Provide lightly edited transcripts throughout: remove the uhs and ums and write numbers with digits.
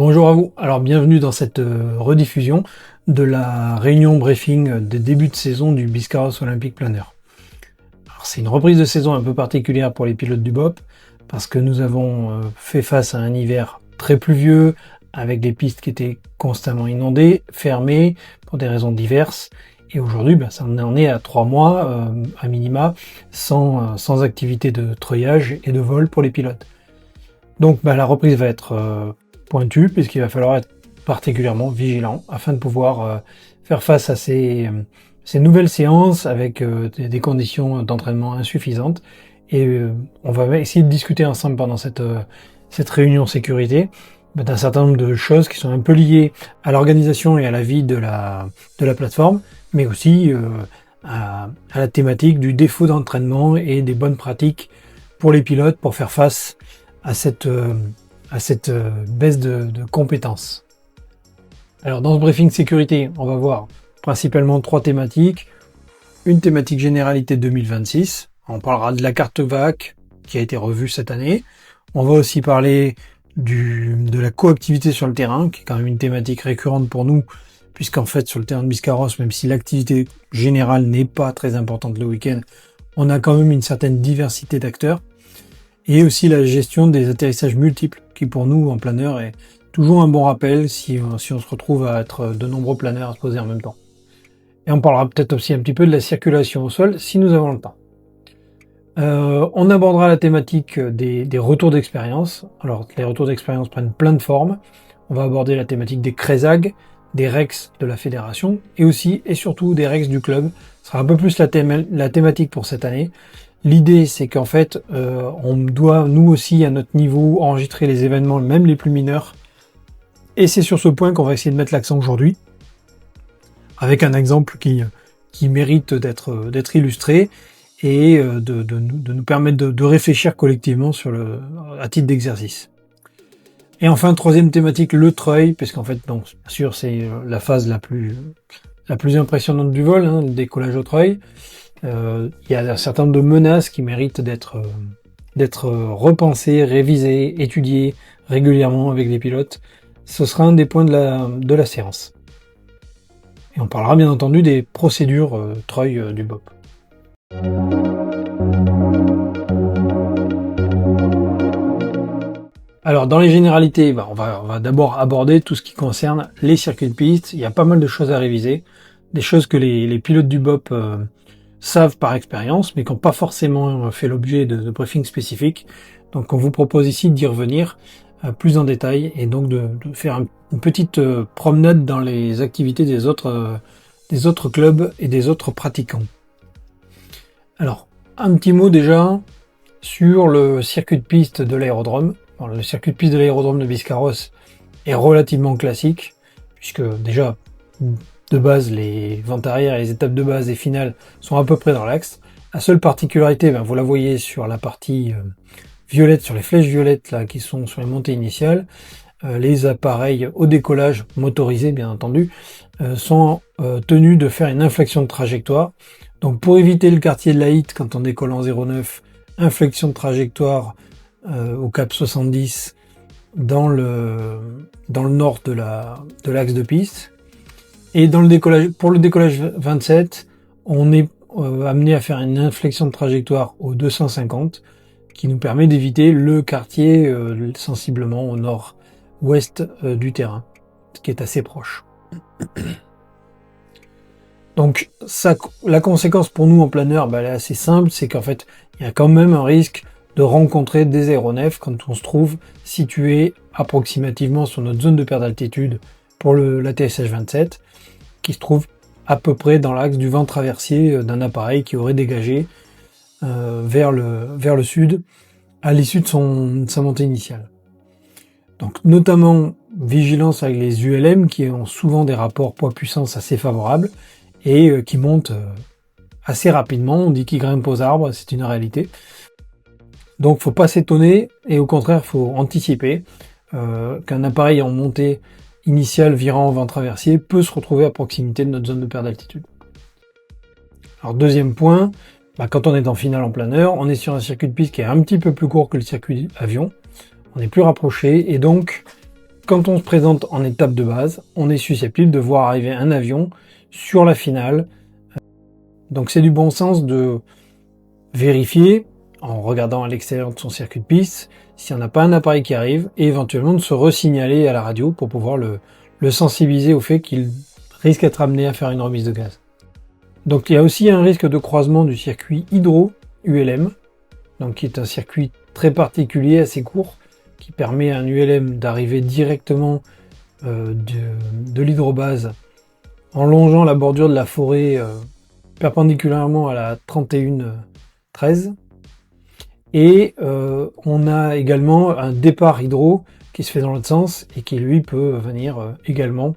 Bonjour à vous, alors bienvenue dans cette rediffusion de la réunion briefing des débuts de saison du Biscarrosse Olympic Planner. Alors c'est une reprise de saison un peu particulière pour les pilotes du BOP parce que nous avons fait face à un hiver très pluvieux avec des pistes qui étaient constamment inondées, fermées pour des raisons diverses. Et aujourd'hui, ça en est à 3 mois à minima sans activité de treuillage et de vol pour les pilotes. Donc la reprise va être pointue puisqu'il va falloir être particulièrement vigilant afin de pouvoir faire face à ces nouvelles séances avec des conditions d'entraînement insuffisantes. Et on va essayer de discuter ensemble pendant cette réunion sécurité d'un certain nombre de choses qui sont un peu liées à l'organisation et à la vie de la plateforme, mais aussi à la thématique du défaut d'entraînement et des bonnes pratiques pour les pilotes pour faire face à cette baisse de compétences. Alors dans ce briefing sécurité, on va voir principalement 3 thématiques. Une thématique généralité 2026, on parlera de la carte VAC qui a été revue cette année. On va aussi parler de la coactivité sur le terrain, qui est quand même une thématique récurrente pour nous, puisqu'en fait sur le terrain de Biscarrosse, même si l'activité générale n'est pas très importante le week-end, on a quand même une certaine diversité d'acteurs. Et aussi la gestion des atterrissages multiples, qui pour nous, en planeur, est toujours un bon rappel si on se retrouve à être de nombreux planeurs à se poser en même temps. Et on parlera peut-être aussi un petit peu de la circulation au sol, si nous avons le temps. On abordera la thématique des retours d'expérience. Alors, les retours d'expérience prennent plein de formes. On va aborder la thématique des CRESAG, des REX de la fédération, et aussi, et surtout, des REX du club. Ce sera un peu plus la thématique pour cette année. L'idée, c'est qu'en fait, on doit, nous aussi, à notre niveau, enregistrer les événements, même les plus mineurs. Et c'est sur ce point qu'on va essayer de mettre l'accent aujourd'hui, avec un exemple qui mérite d'être illustré et de nous permettre de réfléchir collectivement à titre d'exercice. Et enfin, troisième thématique, le treuil, puisqu'en fait, donc, bien sûr, c'est la phase la plus impressionnante du vol, le décollage au treuil. Il y a un certain nombre de menaces qui méritent d'être repensées, révisées, étudiées régulièrement avec les pilotes. Ce sera un des points de la séance. Et on parlera bien entendu des procédures treuil du BOP. Alors dans les généralités, on va d'abord aborder tout ce qui concerne les circuits de piste. Il y a pas mal de choses à réviser, des choses que les pilotes du BOP savent par expérience, mais qui n'ont pas forcément fait l'objet de briefings spécifiques. Donc on vous propose ici d'y revenir plus en détail et donc de faire une petite promenade dans les activités des autres clubs et des autres pratiquants. Alors, un petit mot déjà sur le circuit de piste de l'aérodrome. Bon, le circuit de piste de l'aérodrome de Biscarrosse est relativement classique, puisque déjà, de base, les ventes arrière et les étapes de base et finales sont à peu près dans l'axe. La seule particularité, vous la voyez sur la partie violette, sur les flèches violettes là, qui sont sur les montées initiales. Les appareils au décollage, motorisés bien entendu, sont tenus de faire une inflexion de trajectoire. Donc pour éviter le quartier de la hit quand on décolle en 0,9, inflexion de trajectoire au cap 70 dans le nord de l'axe de piste. Et pour le décollage 27, on est amené à faire une inflexion de trajectoire au 250 qui nous permet d'éviter le quartier sensiblement au nord-ouest du terrain, ce qui est assez proche. Donc la conséquence pour nous en planeur, elle est assez simple, c'est qu'en fait, il y a quand même un risque de rencontrer des aéronefs quand on se trouve situé approximativement sur notre zone de perte d'altitude pour l'atterrissage 27, qui se trouve à peu près dans l'axe du vent traversier d'un appareil qui aurait dégagé vers le sud à l'issue de sa montée initiale. Donc notamment vigilance avec les ULM qui ont souvent des rapports poids-puissance assez favorables et qui montent assez rapidement. On dit qu'ils grimpent aux arbres, c'est une réalité. Donc faut pas s'étonner et au contraire faut anticiper qu'un appareil en montée initiale virant au vent traversier peut se retrouver à proximité de notre zone de perte d'altitude. Alors deuxième point, quand on est en finale en planeur, on est sur un circuit de piste qui est un petit peu plus court que le circuit avion, on est plus rapproché et donc quand on se présente en étape de base, on est susceptible de voir arriver un avion sur la finale. Donc c'est du bon sens de vérifier, en regardant à l'extérieur de son circuit de piste, s'il n'y en a pas un appareil qui arrive, et éventuellement de se resignaler à la radio pour pouvoir le sensibiliser au fait qu'il risque d'être amené à faire une remise de gaz. Donc il y a aussi un risque de croisement du circuit hydro ULM, donc qui est un circuit très particulier, assez court, qui permet à un ULM d'arriver directement de l'hydrobase en longeant la bordure de la forêt perpendiculairement à la 3113. Et on a également un départ hydro qui se fait dans l'autre sens et qui lui peut venir également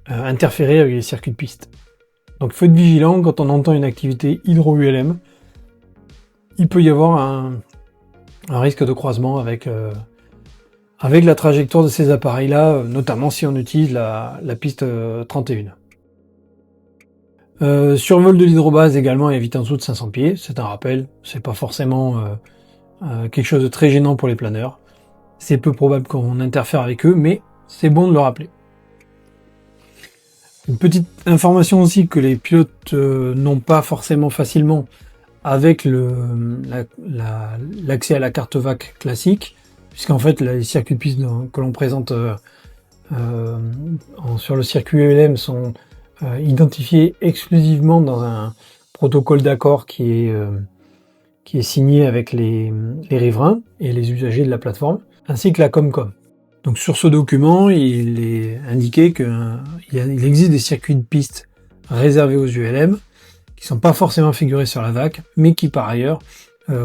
interférer avec les circuits de piste. Donc il faut être vigilant quand on entend une activité hydro-ULM. Il peut y avoir un risque de croisement avec la trajectoire de ces appareils-là, notamment si on utilise la piste 31. Survol de l'hydrobase également et vite en dessous de 500 pieds, c'est un rappel, c'est pas forcément quelque chose de très gênant pour les planeurs. C'est peu probable qu'on interfère avec eux, mais c'est bon de le rappeler. Une petite information aussi que les pilotes n'ont pas forcément facilement avec l'accès à la carte VAC classique, puisqu'en fait les circuits de piste que l'on présente sur le circuit ULM sont identifiés exclusivement dans un protocole d'accord qui est signé avec les riverains et les usagers de la plateforme, ainsi que la Comcom. Donc sur ce document, il est indiqué qu'il existe des circuits de piste réservés aux ULM, qui sont pas forcément figurés sur la VAC, mais qui par ailleurs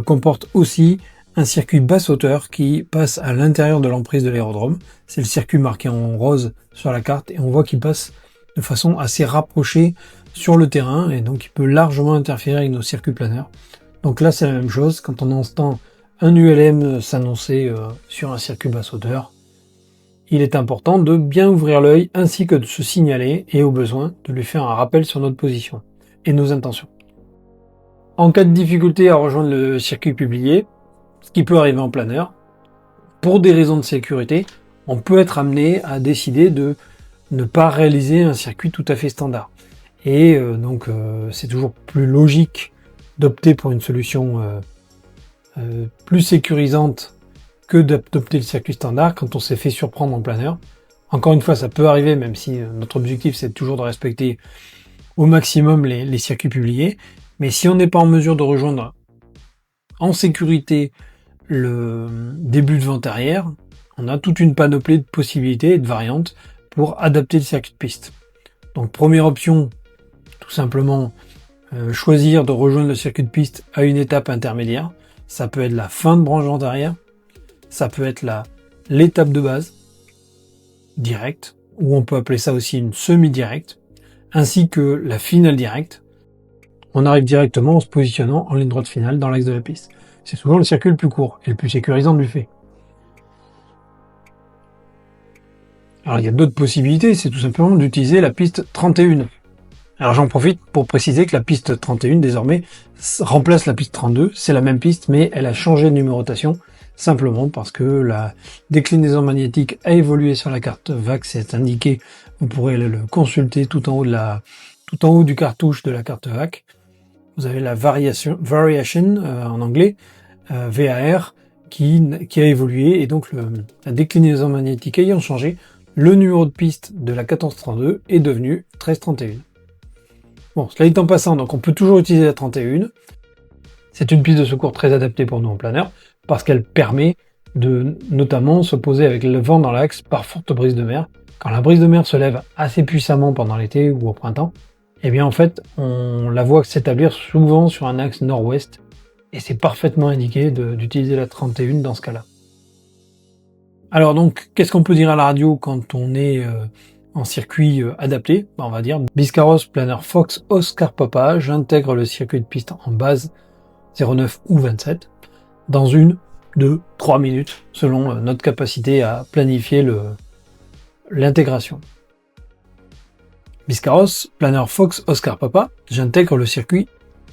comportent aussi un circuit basse hauteur qui passe à l'intérieur de l'emprise de l'aérodrome. C'est le circuit marqué en rose sur la carte, et on voit qu'il passe de façon assez rapprochée sur le terrain, et donc il peut largement interférer avec nos circuits planeurs. Donc là c'est la même chose, quand on entend un ULM s'annoncer sur un circuit basse hauteur, il est important de bien ouvrir l'œil ainsi que de se signaler et au besoin de lui faire un rappel sur notre position et nos intentions. En cas de difficulté à rejoindre le circuit publié, ce qui peut arriver en planeur, pour des raisons de sécurité, on peut être amené à décider de ne pas réaliser un circuit tout à fait standard. Et donc c'est toujours plus logique d'opter pour une solution plus sécurisante que d'adopter le circuit standard quand on s'est fait surprendre en planeur. Encore une fois, ça peut arriver, même si notre objectif c'est toujours de respecter au maximum les circuits publiés. Mais si on n'est pas en mesure de rejoindre en sécurité le début de vente arrière, on a toute une panoplie de possibilités et de variantes pour adapter le circuit de piste. Donc première option, tout simplement choisir de rejoindre le circuit de piste à une étape intermédiaire. Ça peut être la fin de branche vente arrière, ça peut être l'étape de base, directe, ou on peut appeler ça aussi une semi-directe, ainsi que la finale directe. On arrive directement en se positionnant en ligne droite finale dans l'axe de la piste. C'est souvent le circuit le plus court et le plus sécurisant du fait. Alors il y a d'autres possibilités, c'est tout simplement d'utiliser la piste 31. Alors j'en profite pour préciser que la piste 31 désormais remplace la piste 32, c'est la même piste mais elle a changé de numérotation, simplement parce que la déclinaison magnétique a évolué sur la carte VAC, c'est indiqué, vous pourrez le consulter tout en haut du cartouche de la carte VAC. Vous avez la variation en anglais, VAR, qui a évolué, et donc la déclinaison magnétique ayant changé, le numéro de piste de la 1432 est devenu 1331. Bon, cela étant passant, donc on peut toujours utiliser la 31. C'est une piste de secours très adaptée pour nous en planeur, parce qu'elle permet de notamment se poser avec le vent dans l'axe par forte brise de mer. Quand la brise de mer se lève assez puissamment pendant l'été ou au printemps, eh bien en fait, on la voit s'établir souvent sur un axe nord-ouest, et c'est parfaitement indiqué d'utiliser la 31 dans ce cas-là. Alors donc, qu'est-ce qu'on peut dire à la radio quand on est en circuit adapté? On va dire Biscarrosse Planeur Fox Oscar Papa, j'intègre le circuit de piste en base 09 ou 27 dans 1, 2, 3 minutes selon notre capacité à planifier l'intégration. Biscarrosse Planeur Fox Oscar Papa, j'intègre le circuit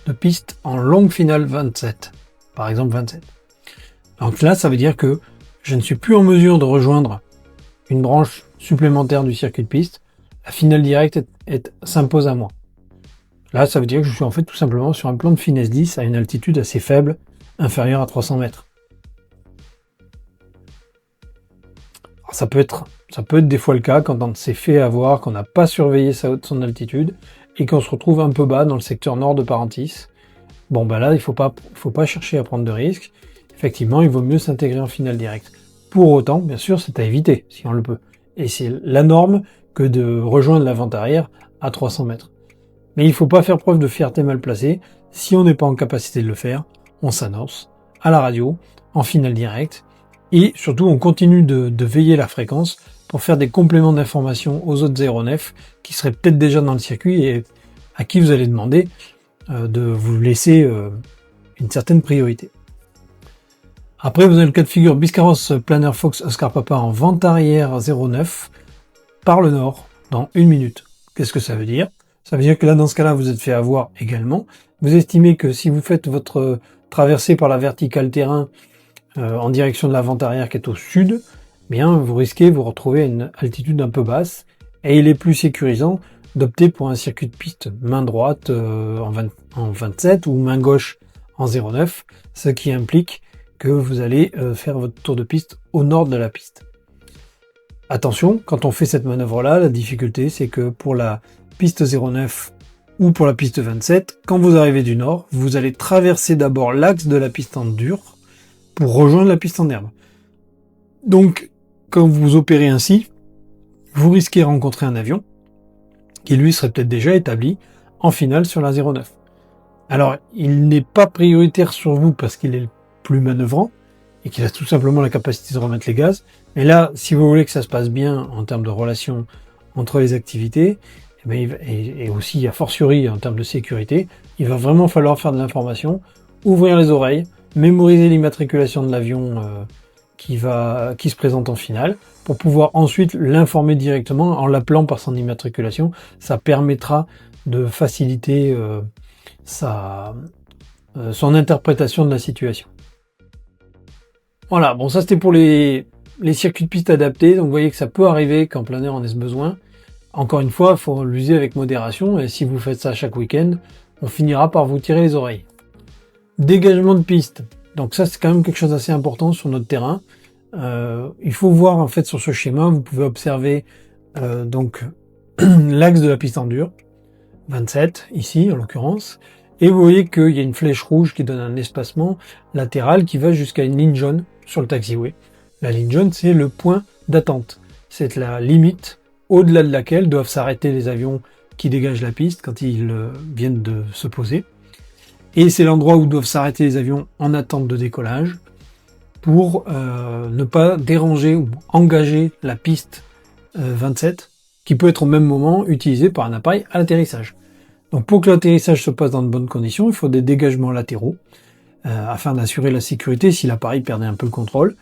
de piste en longue finale 27, par exemple 27. Donc là, ça veut dire que je ne suis plus en mesure de rejoindre une branche supplémentaire du circuit de piste, la finale directe s'impose à moi. Là, ça veut dire que je suis en fait tout simplement sur un plan de finesse 10 à une altitude assez faible, inférieure à 300 mètres. Alors, ça peut être des fois le cas quand on s'est fait avoir, qu'on n'a pas surveillé son altitude et qu'on se retrouve un peu bas dans le secteur nord de Parentis. Bon, bah là, il faut pas chercher à prendre de risques. Effectivement, il vaut mieux s'intégrer en finale directe. Pour autant, bien sûr, c'est à éviter, si on le peut. Et c'est la norme que de rejoindre la vente arrière à 300 mètres. Mais il ne faut pas faire preuve de fierté mal placée. Si on n'est pas en capacité de le faire, on s'annonce à la radio, en finale directe, et surtout on continue de veiller la fréquence pour faire des compléments d'information aux autres aéronefs qui seraient peut-être déjà dans le circuit et à qui vous allez demander de vous laisser une certaine priorité. Après, vous avez le cas de figure Biscarrosse Planner Fox Oscar Papa en vente arrière 09 par le nord dans 1 minute. Qu'est-ce que ça veut dire? Ça veut dire que là, dans ce cas-là, vous êtes fait avoir également. Vous estimez que si vous faites votre traversée par la verticale terrain en direction de la vente arrière qui est au sud, bien, vous risquez de vous retrouver à une altitude un peu basse et il est plus sécurisant d'opter pour un circuit de piste main droite en 27 ou main gauche en 09, ce qui implique que vous allez faire votre tour de piste au nord de la piste. Attention, quand on fait cette manœuvre-là, la difficulté c'est que pour la piste 09 ou pour la piste 27, quand vous arrivez du nord, vous allez traverser d'abord l'axe de la piste en dur pour rejoindre la piste en herbe. Donc, quand vous opérez ainsi, vous risquez de rencontrer un avion qui lui serait peut-être déjà établi en finale sur la 09. Alors, il n'est pas prioritaire sur vous parce qu'il est le plus manœuvrant et qu'il a tout simplement la capacité de remettre les gaz. Mais là, si vous voulez que ça se passe bien en termes de relation entre les activités, et aussi a fortiori en termes de sécurité, il va vraiment falloir faire de l'information, ouvrir les oreilles, mémoriser l'immatriculation de l'avion qui se présente en finale, pour pouvoir ensuite l'informer directement en l'appelant par son immatriculation. Ça permettra de faciliter son interprétation de la situation. Voilà, bon ça c'était pour les circuits de piste adaptés, donc vous voyez que ça peut arriver qu'en plein air on ait ce besoin. Encore une fois, il faut l'user avec modération, et si vous faites ça chaque week-end, on finira par vous tirer les oreilles. Dégagement de piste. Donc ça, c'est quand même quelque chose d'assez important sur notre terrain. Il faut voir, en fait, sur ce schéma, vous pouvez observer donc l'axe de la piste en dur, 27, ici, en l'occurrence, et vous voyez qu'il y a une flèche rouge qui donne un espacement latéral qui va jusqu'à une ligne jaune sur le taxiway. La ligne jaune, c'est le point d'attente. C'est la limite au-delà de laquelle doivent s'arrêter les avions qui dégagent la piste quand ils viennent de se poser. Et c'est l'endroit où doivent s'arrêter les avions en attente de décollage pour ne pas déranger ou engager la piste 27, qui peut être au même moment utilisée par un appareil à l'atterrissage. Donc pour que l'atterrissage se passe dans de bonnes conditions, il faut des dégagements latéraux afin d'assurer la sécurité si l'appareil perdait un peu le contrôle.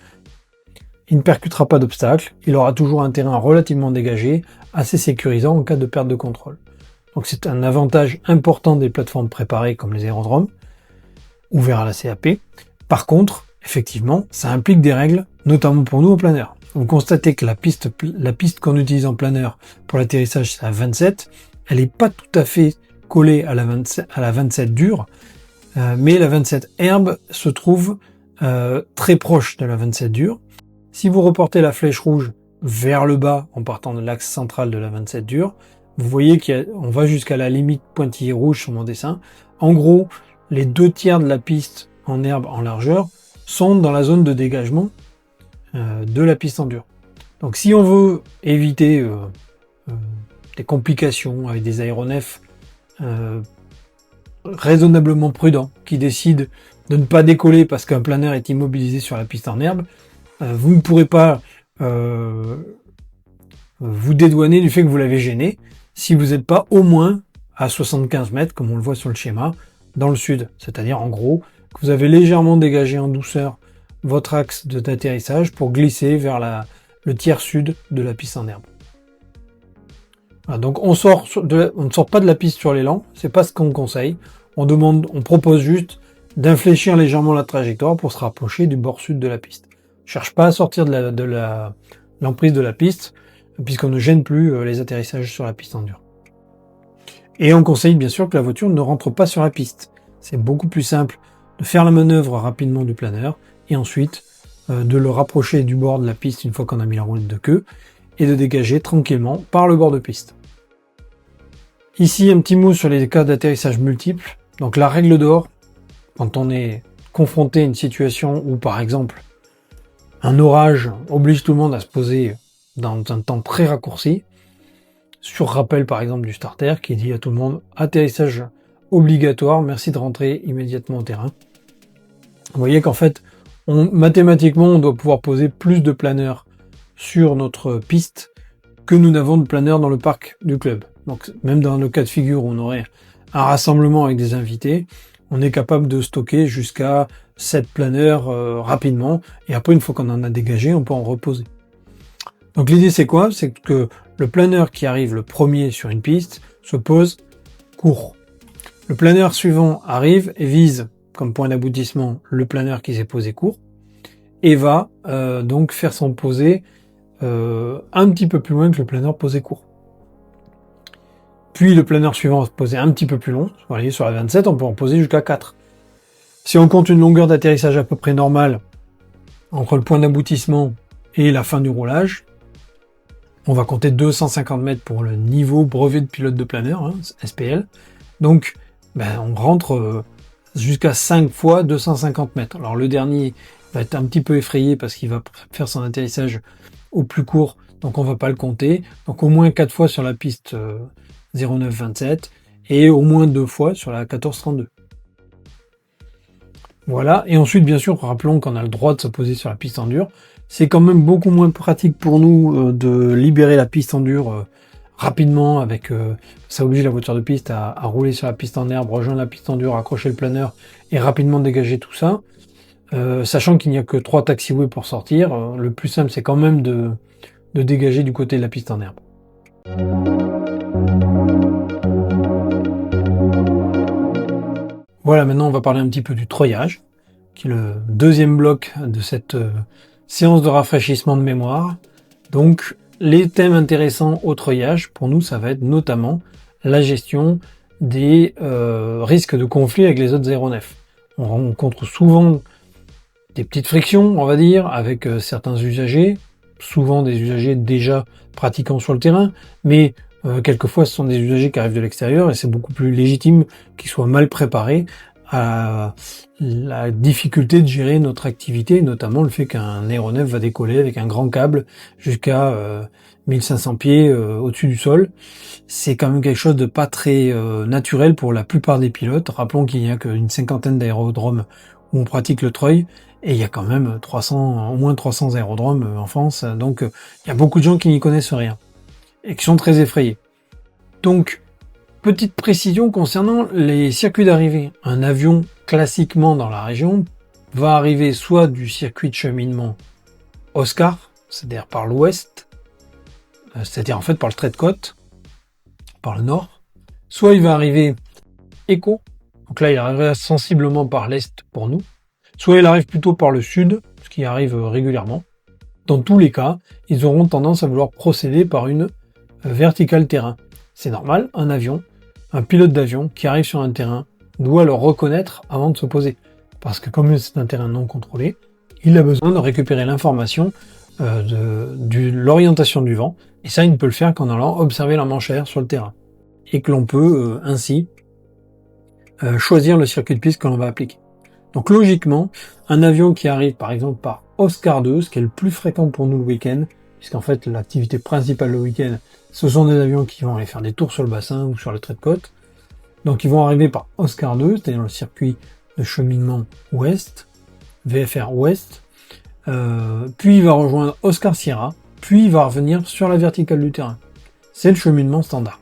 Il ne percutera pas d'obstacle, il aura toujours un terrain relativement dégagé, assez sécurisant en cas de perte de contrôle. Donc c'est un avantage important des plateformes préparées comme les aérodromes, ouverts à la CAP. Par contre, effectivement, ça implique des règles, notamment pour nous en plein air. Vous constatez que la piste qu'on utilise en plein air pour l'atterrissage, c'est la 27, elle n'est pas tout à fait collée à la 27 dure, mais la 27 herbe se trouve très proche de la 27 dure. Si vous reportez la flèche rouge vers le bas en partant de l'axe central de la 27 dure, vous voyez qu'on va jusqu'à la limite pointillée rouge sur mon dessin. En gros, les 2/3 de la piste en herbe en largeur sont dans la zone de dégagement de la piste en dur. Donc si on veut éviter des complications avec des aéronefs raisonnablement prudents qui décident de ne pas décoller parce qu'un planeur est immobilisé sur la piste en herbe, vous ne pourrez pas vous dédouaner du fait que vous l'avez gêné si vous n'êtes pas au moins à 75 mètres, comme on le voit sur le schéma, dans le sud. C'est-à-dire, en gros, que vous avez légèrement dégagé en douceur votre axe d'atterrissage pour glisser vers le tiers sud de la piste en herbe. Voilà, donc on ne sort pas de la piste sur l'élan, c'est pas ce qu'on conseille. On propose juste d'infléchir légèrement la trajectoire pour se rapprocher du bord sud de la piste. cherche pas à sortir de l'emprise de la piste, puisqu'on ne gêne plus les atterrissages sur la piste en dur. Et on conseille bien sûr que la voiture ne rentre pas sur la piste. C'est beaucoup plus simple de faire la manœuvre rapidement du planeur, et ensuite de le rapprocher du bord de la piste une fois qu'on a mis la roulette de queue, et de dégager tranquillement par le bord de piste. Ici, un petit mot sur les cas d'atterrissage multiples. Donc la règle d'or, quand on est confronté à une situation où, par exemple, un orage oblige tout le monde à se poser dans un temps très raccourci, sur rappel par exemple du starter qui dit à tout le monde atterrissage obligatoire, merci de rentrer immédiatement au terrain. Vous voyez qu'en fait, mathématiquement, on doit pouvoir poser plus de planeurs sur notre piste que nous n'avons de planeurs dans le parc du club. Donc même dans le cas de figure où on aurait un rassemblement avec des invités, on est capable de stocker jusqu'à 7 planeurs rapidement, et après une fois qu'on en a dégagé, on peut en reposer. Donc l'idée c'est quoi? C'est que le planeur qui arrive le premier sur une piste se pose court. Le planeur suivant arrive et vise comme point d'aboutissement le planeur qui s'est posé court, et va donc faire son posé un petit peu plus loin que le planeur posé court. Puis le planeur suivant va se poser un petit peu plus long. Vous voyez, sur la 27, on peut en poser jusqu'à 4. Si on compte une longueur d'atterrissage à peu près normale entre le point d'aboutissement et la fin du roulage, on va compter 250 mètres pour le niveau brevet de pilote de planeur, hein, SPL. Donc, on rentre jusqu'à 5 fois 250 mètres. Alors le dernier va être un petit peu effrayé parce qu'il va faire son atterrissage au plus court, donc on va pas le compter. Donc au moins 4 fois sur la piste 0927 et au moins 2 fois sur la 1432. Voilà, et ensuite bien sûr, rappelons qu'on a le droit de se poser sur la piste en dur. C'est quand même beaucoup moins pratique pour nous de libérer la piste en dur rapidement, avec ça oblige la voiture de piste à rouler sur la piste en herbe, rejoindre la piste en dur, accrocher le planeur et rapidement dégager tout ça. Sachant qu'il n'y a que 3 taxiways pour sortir, le plus simple c'est quand même de dégager du côté de la piste en herbe. Voilà, maintenant on va parler un petit peu du treuillage, qui est le deuxième bloc de cette séance de rafraîchissement de mémoire. Donc les thèmes intéressants au treuillage, pour nous, ça va être notamment la gestion des risques de conflit avec les autres aéronefs. On rencontre souvent des petites frictions, on va dire, avec certains usagers, souvent des usagers déjà pratiquants sur le terrain, mais quelquefois ce sont des usagers qui arrivent de l'extérieur et c'est beaucoup plus légitime qu'ils soient mal préparés à la difficulté de gérer notre activité, notamment le fait qu'un aéronef va décoller avec un grand câble jusqu'à 1500 pieds au-dessus du sol. C'est quand même quelque chose de pas très naturel pour la plupart des pilotes. Rappelons qu'il n'y a qu'une cinquantaine d'aérodromes où on pratique le treuil, et il y a quand même au moins 300 aérodromes en France, donc il y a beaucoup de gens qui n'y connaissent rien et qui sont très effrayés. Donc, petite précision concernant les circuits d'arrivée. Un avion, classiquement dans la région, va arriver soit du circuit de cheminement Oscar, c'est-à-dire par l'ouest, c'est-à-dire en fait par le trait de côte, par le nord, soit il va arriver Echo, donc là il arrivera sensiblement par l'est pour nous, soit il arrive plutôt par le sud, ce qui arrive régulièrement. Dans tous les cas, ils auront tendance à vouloir procéder par une verticale terrain. C'est normal, un pilote d'avion qui arrive sur un terrain doit le reconnaître avant de se poser. Parce que comme c'est un terrain non contrôlé, il a besoin de récupérer l'information de l'orientation du vent. Et ça, il ne peut le faire qu'en allant observer la manche sur le terrain. Et que l'on peut ainsi choisir le circuit de piste que l'on va appliquer. Donc logiquement, un avion qui arrive par exemple par Oscar 2, ce qui est le plus fréquent pour nous le week-end, puisqu'en fait l'activité principale le week-end, ce sont des avions qui vont aller faire des tours sur le bassin ou sur le trait de côte. Donc ils vont arriver par Oscar 2, c'est-à-dire le circuit de cheminement ouest, VFR ouest, puis il va rejoindre Oscar Sierra, puis il va revenir sur la verticale du terrain. C'est le cheminement standard.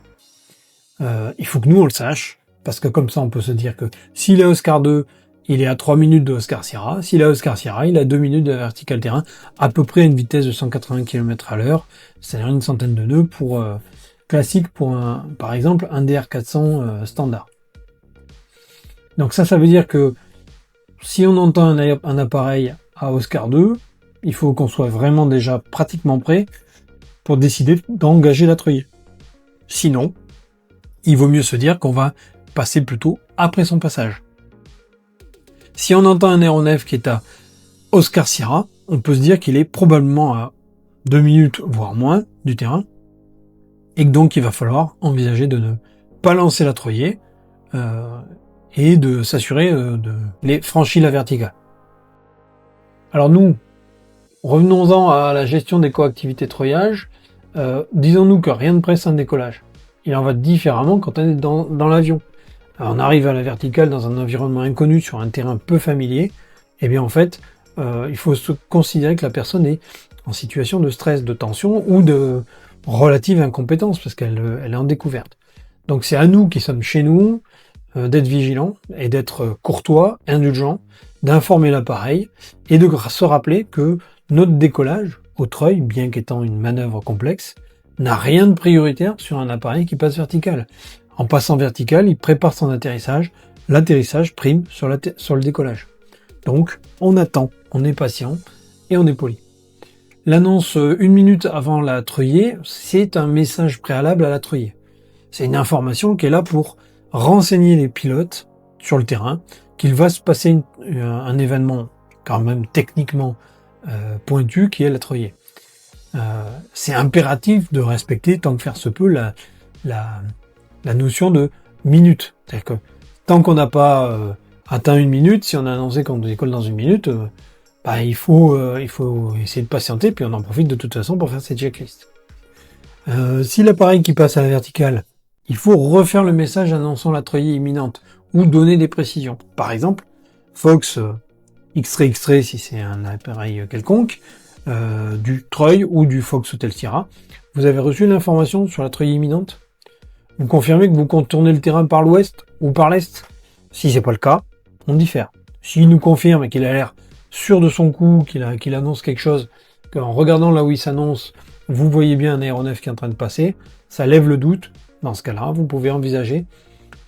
Il faut que nous on le sache, parce que comme ça on peut se dire que s'il est Oscar 2, il est à 3 minutes de Oscar Sierra. S'il est Oscar Sierra, il a 2 minutes de la verticale terrain, à peu près à une vitesse de 180 km à l'heure, c'est-à-dire une centaine de nœuds pour classique pour par exemple un DR400 standard. Donc ça veut dire que si on entend un appareil à Oscar 2, Il faut qu'on soit vraiment déjà pratiquement prêt pour décider d'engager la treuille. Sinon, il vaut mieux se dire qu'on va passer plutôt après son passage. Si on entend un aéronef qui est à Oscar Sierra, on peut se dire qu'il est probablement à 2 minutes, voire moins, du terrain, et que donc il va falloir envisager de ne pas lancer la treuillée et de s'assurer de les franchir la verticale. Alors nous, revenons-en à la gestion des coactivités treuillage. Disons-nous que rien ne presse un décollage. Il en va différemment quand on est dans l'avion. Alors, on arrive à la verticale dans un environnement inconnu, sur un terrain peu familier. Eh bien en fait, il faut se considérer que la personne est en situation de stress, de tension ou de relative incompétence parce qu'elle est en découverte. Donc c'est à nous qui sommes chez nous d'être vigilants et d'être courtois, indulgents, d'informer l'appareil et de se rappeler que notre décollage au treuil, bien qu'étant une manœuvre complexe, n'a rien de prioritaire sur un appareil qui passe vertical. En passant vertical, il prépare son atterrissage, l'atterrissage prime sur le décollage. Donc on attend, on est patient et on est poli. L'annonce 1 minute avant la treuillée, c'est un message préalable à la treuillée. C'est une information qui est là pour renseigner les pilotes sur le terrain qu'il va se passer un événement quand même techniquement pointu qui est la treuillée. C'est impératif de respecter tant que faire se peut la notion de minute. C'est-à-dire que tant qu'on n'a pas atteint 1 minute, si on a annoncé qu'on décolle dans 1 minute, il faut essayer de patienter, puis on en profite de toute façon pour faire cette checklist. Si l'appareil qui passe à la verticale, il faut refaire le message annonçant la treuillée imminente ou donner des précisions. Par exemple, Fox X-Ray si c'est un appareil quelconque, du treuil ou du Fox Hotel Sierra, vous avez reçu l'information sur la treuillée imminente. Vous confirmez que vous contournez le terrain par l'ouest ou par l'est. Si c'est pas le cas, on diffère. S'il nous confirme et qu'il a l'air sûr de son coup, qu'il annonce quelque chose, qu'en regardant là où il s'annonce, vous voyez bien un aéronef qui est en train de passer, ça lève le doute. Dans ce cas-là, vous pouvez envisager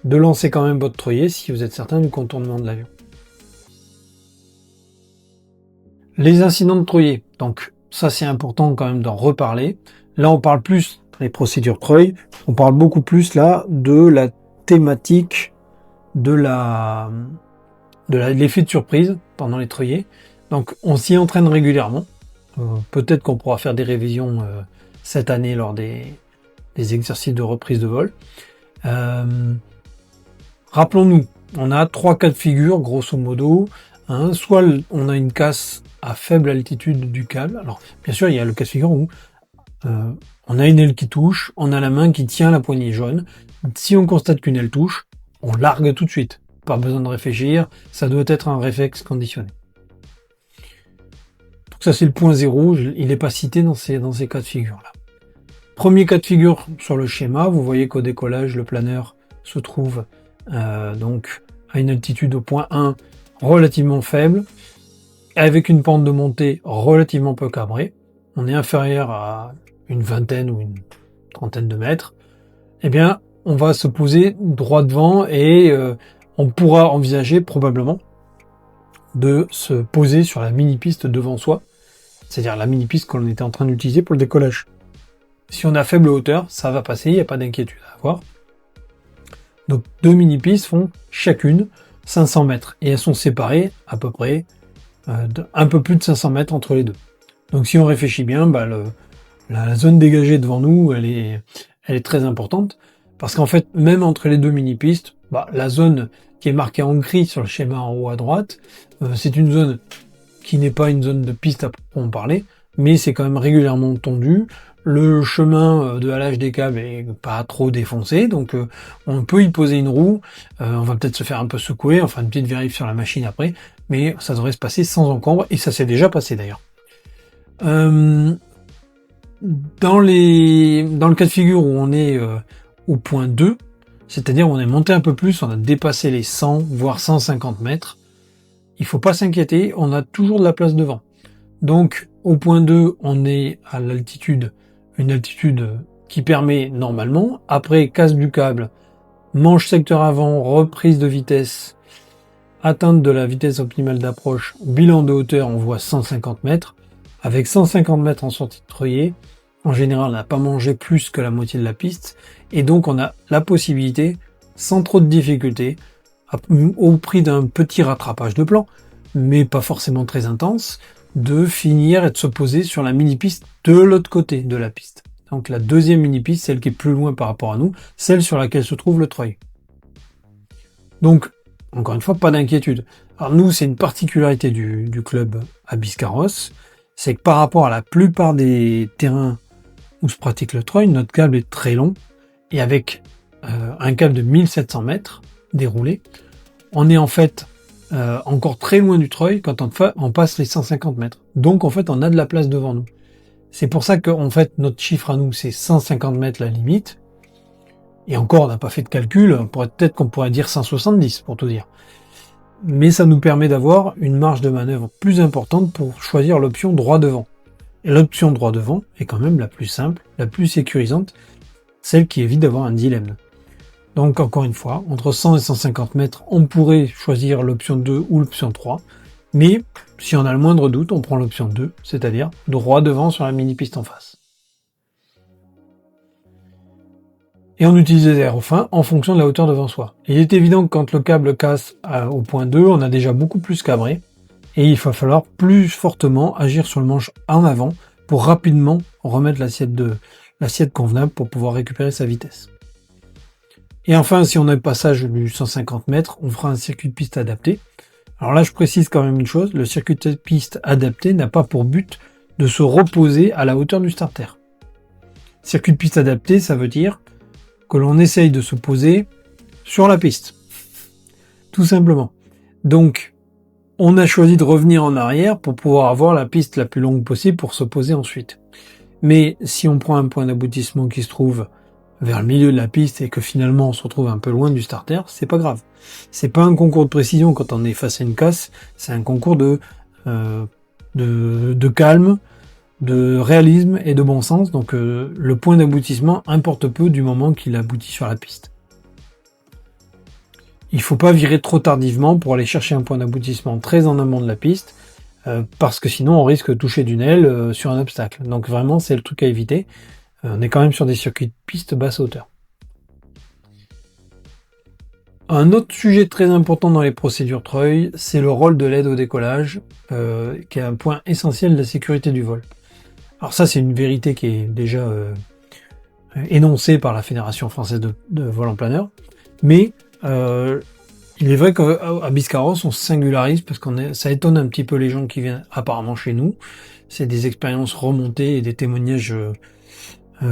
de lancer quand même votre treuillée si vous êtes certain du contournement de l'avion. Les incidents de treuillée. Donc ça c'est important quand même d'en reparler. Là on parle plus des procédures treuil, on parle beaucoup plus là de la thématique de l'effet de surprise pendant les treuillées. Donc on s'y entraîne régulièrement. Peut-être qu'on pourra faire des révisions cette année lors des exercices de reprise de vol. Rappelons-nous, on a 3 cas de figure, grosso modo. Soit on a une casse à faible altitude du câble. Alors, bien sûr, il y a le cas de figure où on a une aile qui touche, on a la main qui tient la poignée jaune. Si on constate qu'une aile touche, on largue tout de suite. Pas besoin de réfléchir, ça doit être un réflexe conditionné. Donc ça, c'est le point 0, il n'est pas cité dans ces cas de figure-là. Premier cas de figure sur le schéma, vous voyez qu'au décollage, le planeur se trouve donc à une altitude au point 1 relativement faible, avec une pente de montée relativement peu cabrée. On est inférieur à une vingtaine ou une trentaine de mètres. Eh bien, on va se poser droit devant et on pourra envisager probablement de se poser sur la mini-piste devant soi, c'est-à-dire la mini-piste qu'on était en train d'utiliser pour le décollage. Si on a faible hauteur, ça va passer, il n'y a pas d'inquiétude à avoir. Donc 2 mini-pistes font chacune 500 mètres et elles sont séparées à peu près un peu plus de 500 mètres entre les deux. Donc si on réfléchit bien, la zone dégagée devant nous, elle est très importante parce qu'en fait, même entre les 2 mini-pistes, la zone qui est marquée en gris sur le schéma en haut à droite, c'est une zone qui n'est pas une zone de piste à proprement parler, mais c'est quand même régulièrement tondu. Le chemin de halage des câbles est pas trop défoncé, donc on peut y poser une roue. On va peut-être se faire un peu secouer, enfin une petite vérif sur la machine après, mais ça devrait se passer sans encombre, et ça s'est déjà passé d'ailleurs. Dans le cas de figure où on est au point 2, c'est-à-dire où on est monté un peu plus, on a dépassé les 100, voire 150 mètres, il faut pas s'inquiéter, on a toujours de la place devant. Donc au point 2, on est à une altitude qui permet normalement, après casse du câble, manche secteur avant, reprise de vitesse, atteinte de la vitesse optimale d'approche, bilan de hauteur, on voit 150 mètres. avec 150 mètres en sortie de treuillet, en général, on n'a pas mangé plus que la moitié de la piste, et donc on a la possibilité, sans trop de difficultés, au prix d'un petit rattrapage de plan, mais pas forcément très intense, de finir et de se poser sur la mini-piste de l'autre côté de la piste. Donc la deuxième mini-piste, celle qui est plus loin par rapport à nous, celle sur laquelle se trouve le treuil. Donc, encore une fois, pas d'inquiétude. Alors nous, c'est une particularité du club à Biscarrosse, c'est que par rapport à la plupart des terrains où se pratique le treuil, notre câble est très long, et avec un câble de 1700 mètres déroulé, on est en fait encore très loin du treuil quand on passe les 150 mètres. Donc en fait, on a de la place devant nous. C'est pour ça qu'en fait, notre chiffre à nous, c'est 150 mètres la limite. Et encore, on n'a pas fait de calcul, peut-être qu'on pourrait dire 170, pour tout dire. Mais ça nous permet d'avoir une marge de manœuvre plus importante pour choisir l'option droit devant. Et l'option droit devant est quand même la plus simple, la plus sécurisante, celle qui évite d'avoir un dilemme. Donc encore une fois, entre 100 et 150 mètres, on pourrait choisir l'option 2 ou l'option 3, mais si on a le moindre doute, on prend l'option 2, c'est-à-dire droit devant sur la mini-piste en face. Et on utilise les aérofins en fonction de la hauteur devant soi. Il est évident que quand le câble casse au point 2, on a déjà beaucoup plus cabré, et il va falloir plus fortement agir sur le manche en avant pour rapidement remettre l'assiette convenable pour pouvoir récupérer sa vitesse. Et enfin, si on a le passage du 150 mètres, on fera un circuit de piste adapté. Alors là, je précise quand même une chose, le circuit de piste adapté n'a pas pour but de se reposer à la hauteur du starter. Circuit de piste adapté, ça veut dire que l'on essaye de se poser sur la piste. Tout simplement. Donc, on a choisi de revenir en arrière pour pouvoir avoir la piste la plus longue possible pour se poser ensuite. Mais si on prend un point d'aboutissement qui se trouve vers le milieu de la piste et que finalement on se retrouve un peu loin du starter, c'est pas grave. C'est pas un concours de précision quand on est face à une casse, c'est un concours de calme, de réalisme et de bon sens. Donc le point d'aboutissement importe peu du moment qu'il aboutit sur la piste. Il faut pas virer trop tardivement pour aller chercher un point d'aboutissement très en amont de la piste, parce que sinon on risque de toucher d'une aile sur un obstacle. Donc vraiment c'est le truc à éviter. On est quand même sur des circuits de piste basse hauteur. Un autre sujet très important dans les procédures treuil, c'est le rôle de l'aide au décollage, qui est un point essentiel de la sécurité du vol. Alors ça, c'est une vérité qui est déjà énoncée par la Fédération française de vol en planeur, mais il est vrai qu'à Biscarrosse, on se singularise parce ça étonne un petit peu les gens qui viennent apparemment chez nous. C'est des expériences remontées et des témoignages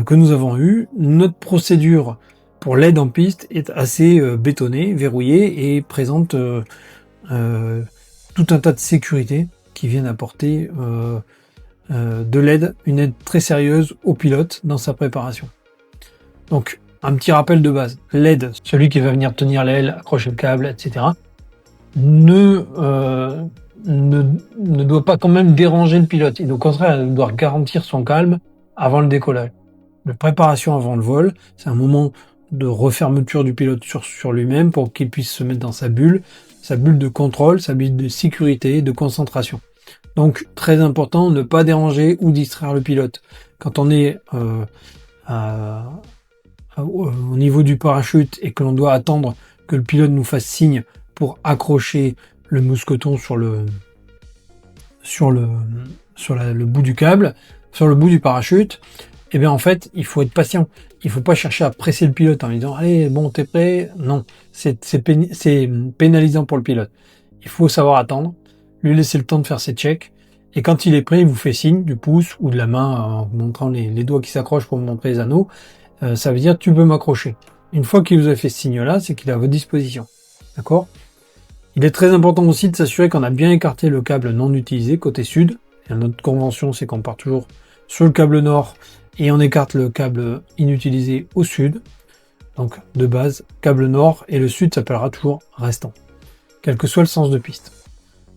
que nous avons eu. Notre procédure pour l'aide en piste est assez bétonnée, verrouillée et présente tout un tas de sécurités qui viennent apporter de l'aide, une aide très sérieuse au pilote dans sa préparation. Donc un petit rappel de base, l'aide, celui qui va venir tenir l'aile, accrocher le câble, etc., ne doit pas quand même déranger le pilote. Et au contraire, il doit garantir son calme avant le décollage. La préparation avant le vol, c'est un moment de refermeture du pilote sur lui-même pour qu'il puisse se mettre dans sa bulle de contrôle, sa bulle de sécurité, de concentration. Donc très important, ne pas déranger ou distraire le pilote. Quand on est au niveau du parachute et que l'on doit attendre que le pilote nous fasse signe pour accrocher le mousqueton sur le bout du câble, sur le bout du parachute, et bien en fait, il faut être patient. Il faut pas chercher à presser le pilote en lui disant allez, bon, t'es prêt? Non, c'est pénalisant pour le pilote. Il faut savoir attendre, lui laisser le temps de faire ses checks, et quand il est prêt, il vous fait signe du pouce ou de la main en montrant les doigts qui s'accrochent pour vous montrer les anneaux. Ça veut dire tu peux m'accrocher. Une fois qu'il vous a fait ce signe-là, c'est qu'il est à votre disposition. D'accord? Il est très important aussi de s'assurer qu'on a bien écarté le câble non utilisé côté sud. Et notre convention, c'est qu'on part toujours sur le câble nord et on écarte le câble inutilisé au sud. Donc de base, câble nord, et le sud s'appellera toujours restant, quel que soit le sens de piste.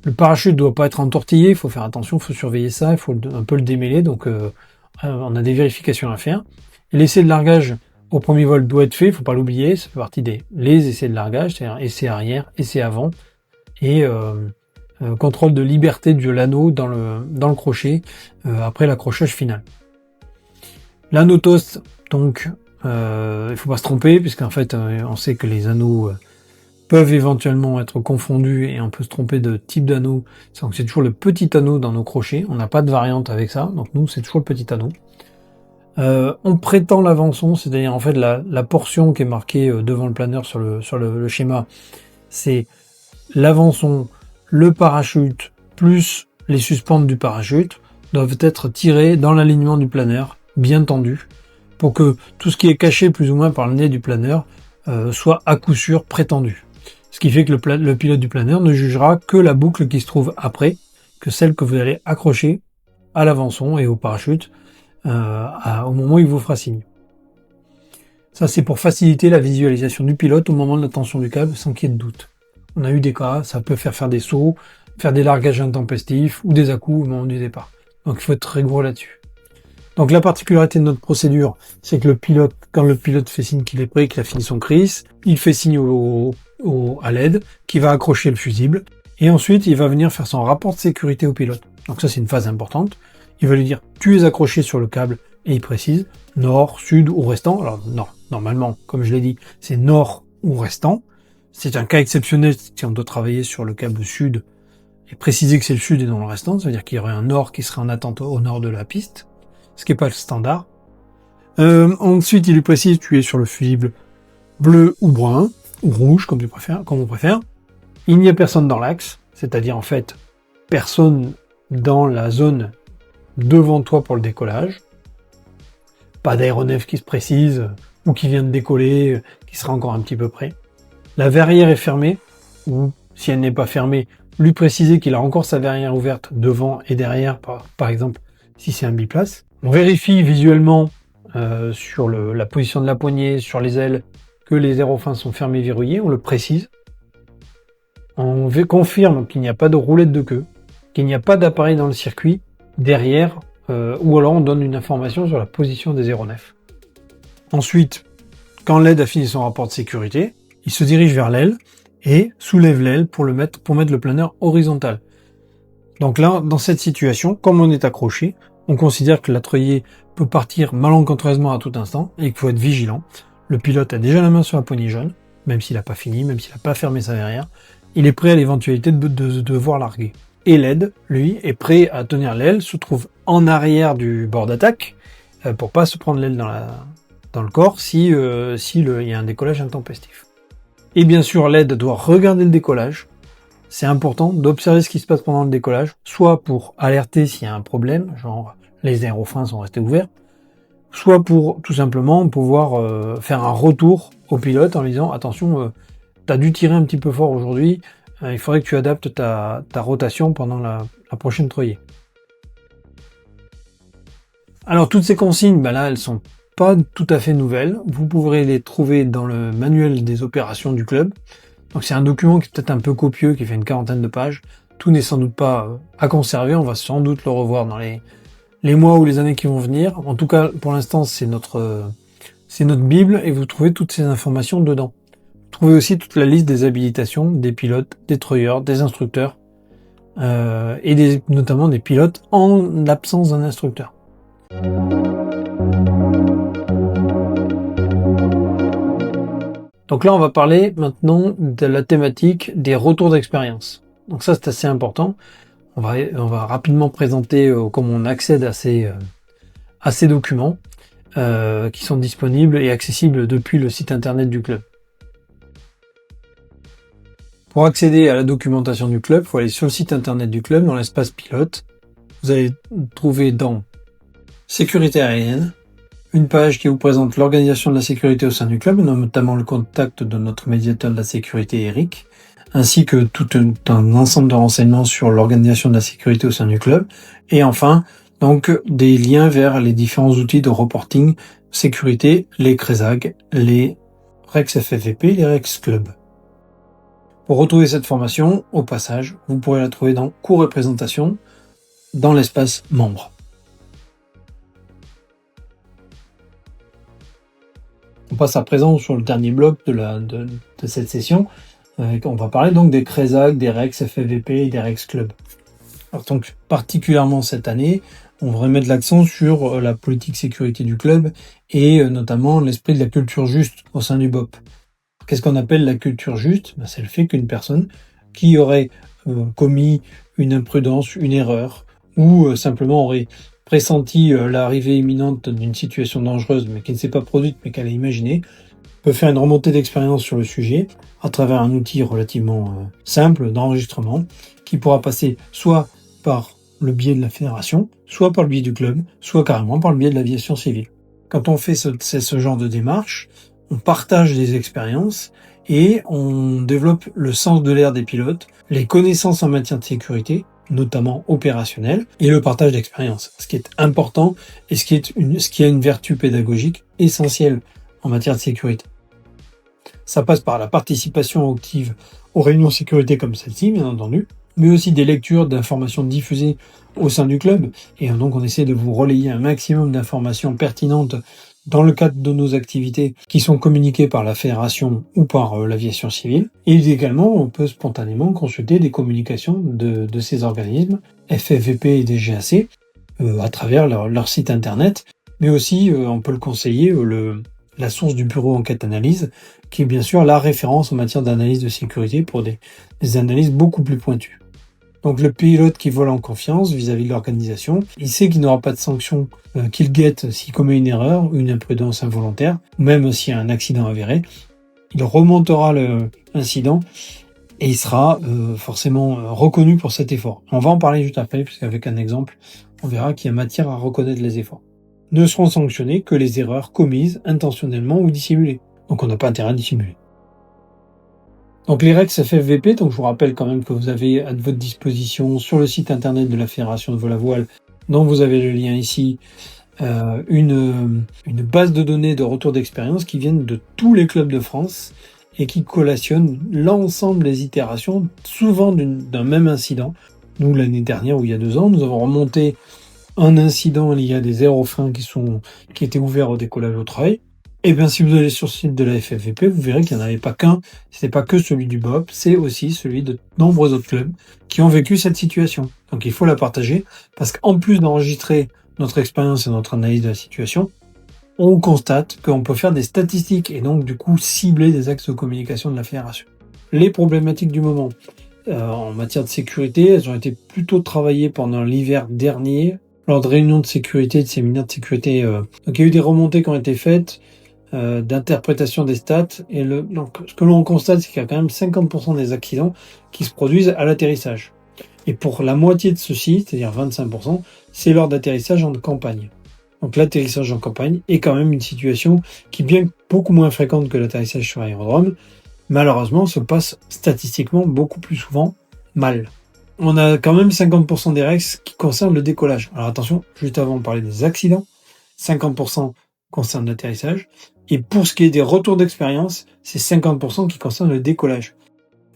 Le parachute ne doit pas être entortillé, il faut faire attention, il faut surveiller ça, il faut un peu le démêler, donc on a des vérifications à faire. Et l'essai de largage au premier vol doit être fait, il ne faut pas l'oublier, ça fait partie des essais de largage, c'est-à-dire essai arrière, essai avant, et contrôle de liberté de l'anneau dans le crochet après l'accrochage final. L'anneau toast, donc il faut pas se tromper, puisqu'en fait on sait que les anneaux peuvent éventuellement être confondus et on peut se tromper de type d'anneau. Donc c'est toujours le petit anneau dans nos crochets, on n'a pas de variante avec ça, donc nous c'est toujours le petit anneau. On prétend l'avançon, c'est-à-dire en fait la portion qui est marquée devant le planeur sur le schéma, c'est l'avançon, le parachute, plus les suspentes du parachute doivent être tirés dans l'alignement du planeur, bien tendu, pour que tout ce qui est caché plus ou moins par le nez du planeur soit à coup sûr prétendu. Ce qui fait que le pilote du planeur ne jugera que la boucle qui se trouve après, que celle que vous allez accrocher à l'avançon et au parachute au moment où il vous fera signe. Ça, c'est pour faciliter la visualisation du pilote au moment de la tension du câble sans qu'il y ait de doute. On a eu des cas, ça peut faire des sauts, faire des largages intempestifs ou des à-coups au moment du départ. Donc il faut être rigoureux là-dessus. Donc la particularité de notre procédure, c'est que quand le pilote fait signe qu'il est prêt, qu'il a fini son CRIS, il fait signe à l'aide, qui va accrocher le fusible, et ensuite il va venir faire son rapport de sécurité au pilote. Donc ça c'est une phase importante. Il va lui dire tu es accroché sur le câble, et il précise nord, sud ou restant. Alors non, normalement, comme je l'ai dit, c'est nord ou restant. C'est un cas exceptionnel si on doit travailler sur le câble sud et préciser que c'est le sud et non le restant, ça veut dire qu'il y aurait un nord qui serait en attente au nord de la piste, ce qui n'est pas le standard. Ensuite, il lui précise tu es sur le fusible bleu ou brun, ou rouge, comme on préfère. Il n'y a personne dans l'axe, c'est-à-dire en fait personne dans la zone devant toi pour le décollage. Pas d'aéronef qui se précise, ou qui vient de décoller, qui sera encore un petit peu près. La verrière est fermée, ou si elle n'est pas fermée, lui préciser qu'il a encore sa verrière ouverte devant et derrière, par exemple, si c'est un biplace. On vérifie visuellement sur la position de la poignée, sur les ailes, que les aérofins sont fermés, verrouillés, on le précise. On confirme qu'il n'y a pas de roulette de queue, qu'il n'y a pas d'appareil dans le circuit derrière, ou alors on donne une information sur la position des aéronefs. Ensuite, quand l'aide a fini son rapport de sécurité, il se dirige vers l'aile et soulève l'aile pour mettre le planeur horizontal. Donc là, dans cette situation, comme on est accroché, on considère que l'atreillé peut partir malencontreusement à tout instant et qu'il faut être vigilant. Le pilote a déjà la main sur la poignée jaune, même s'il n'a pas fini, même s'il n'a pas fermé sa verrière. Il est prêt à l'éventualité de devoir larguer. Et l'aide, lui, est prêt à tenir l'aile, se trouve en arrière du bord d'attaque, pour pas se prendre l'aile dans le corps si il y a un décollage intempestif. Et bien sûr, l'aide doit regarder le décollage. C'est important d'observer ce qui se passe pendant le décollage, soit pour alerter s'il y a un problème, genre les aérofreins sont restés ouverts, soit pour tout simplement pouvoir faire un retour au pilote en lui disant attention, t'as dû tirer un petit peu fort aujourd'hui, il faudrait que tu adaptes ta rotation pendant la prochaine treuillée. Alors toutes ces consignes, là elles sont pas tout à fait nouvelles, vous pourrez les trouver dans le manuel des opérations du club. Donc c'est un document qui est peut-être un peu copieux, qui fait une 40aine de pages. Tout n'est sans doute pas à conserver, on va sans doute le revoir dans les mois ou les années qui vont venir. En tout cas, pour l'instant, c'est notre Bible et vous trouvez toutes ces informations dedans. Vous trouvez aussi toute la liste des habilitations des pilotes, des treuilleurs, des instructeurs et notamment des pilotes en l'absence d'un instructeur. Donc là, on va parler maintenant de la thématique des retours d'expérience. Donc ça, c'est assez important. On va rapidement présenter comment on accède à ces documents qui sont disponibles et accessibles depuis le site internet du club. Pour accéder à la documentation du club, il faut aller sur le site internet du club, dans l'espace pilote. Vous allez trouver dans Sécurité aérienne, une page qui vous présente l'organisation de la sécurité au sein du club, notamment le contact de notre médiateur de la sécurité, Eric, ainsi que tout un ensemble de renseignements sur l'organisation de la sécurité au sein du club, et enfin, donc, des liens vers les différents outils de reporting sécurité, les CRESAG, les REX FFVP, les REX Club. Pour retrouver cette formation, au passage, vous pourrez la trouver dans cours et présentation, dans l'espace membres. On passe à présent sur le dernier bloc de cette session, On va parler donc des CRESAC, des REX FFVP et des REX Club. Alors donc, particulièrement cette année, on va mettre l'accent sur la politique sécurité du club et notamment l'esprit de la culture juste au sein du BOP. Qu'est-ce qu'on appelle la culture juste ? C'est le fait qu'une personne qui aurait commis une imprudence, une erreur, ou simplement aurait pressenti l'arrivée imminente d'une situation dangereuse, mais qui ne s'est pas produite, mais qu'elle a imaginée, peut faire une remontée d'expérience sur le sujet à travers un outil relativement simple d'enregistrement qui pourra passer soit par le biais de la fédération, soit par le biais du club, soit carrément par le biais de l'aviation civile. Quand on fait ce genre de démarche, on partage des expériences et on développe le sens de l'air des pilotes, les connaissances en matière de sécurité, notamment opérationnelle, et le partage d'expériences, ce qui est important et ce qui a une vertu pédagogique essentielle en matière de sécurité. Ça passe par la participation active aux réunions sécurité comme celle-ci, bien entendu, mais aussi des lectures d'informations diffusées au sein du club, et donc on essaie de vous relayer un maximum d'informations pertinentes dans le cadre de nos activités qui sont communiquées par la fédération ou par l'aviation civile. Et également, on peut spontanément consulter des communications de ces organismes, FFVP et DGAC, à travers leur site internet, mais aussi on peut le conseiller la source du bureau enquête analyse, qui est bien sûr la référence en matière d'analyse de sécurité pour des analyses beaucoup plus pointues. Donc le pilote qui vole en confiance vis-à-vis de l'organisation, il sait qu'il n'aura pas de sanction qu'il guette s'il commet une erreur, une imprudence involontaire, ou même s'il y a un accident avéré. Il remontera l'incident et il sera forcément reconnu pour cet effort. On va en parler juste après, puisqu'avec un exemple, on verra qu'il y a matière à reconnaître les efforts. Ne seront sanctionnés que les erreurs commises intentionnellement ou dissimulées. Donc on n'a pas intérêt à dissimuler. Donc les REX FFVP, donc je vous rappelle quand même que vous avez à votre disposition sur le site internet de la Fédération de vol à voile, dont vous avez le lien ici, une base de données de retour d'expérience qui viennent de tous les clubs de France et qui collationnent l'ensemble des itérations, souvent d'un même incident. Nous, l'année dernière ou il y a 2 ans, nous avons remonté un incident lié à des aérofreins qui étaient ouverts au décollage au treuil. Et bien, si vous allez sur le site de la FFVP, vous verrez qu'il n'y en avait pas qu'un, c'était pas que celui du BOP, c'est aussi celui de nombreux autres clubs qui ont vécu cette situation. Donc il faut la partager, parce qu'en plus d'enregistrer notre expérience et notre analyse de la situation, on constate qu'on peut faire des statistiques et donc du coup cibler des axes de communication de la fédération. Les problématiques du moment en matière de sécurité, elles ont été plutôt travaillées pendant l'hiver dernier, lors de réunions de sécurité, de séminaires de sécurité. Donc il y a eu des remontées qui ont été faites, d'interprétation des stats, et donc ce que l'on constate, c'est qu'il y a quand même 50% des accidents qui se produisent à l'atterrissage. Et pour la moitié de ceux-ci, c'est-à-dire 25%, c'est lors d'atterrissage en campagne. Donc l'atterrissage en campagne est quand même une situation qui, bien que beaucoup moins fréquente que l'atterrissage sur aérodrome, malheureusement se passe statistiquement beaucoup plus souvent mal. On a quand même 50% des règles qui concernent le décollage. Alors attention, juste avant on parlait des accidents, 50% concernent l'atterrissage, et pour ce qui est des retours d'expérience, c'est 50% qui concernent le décollage.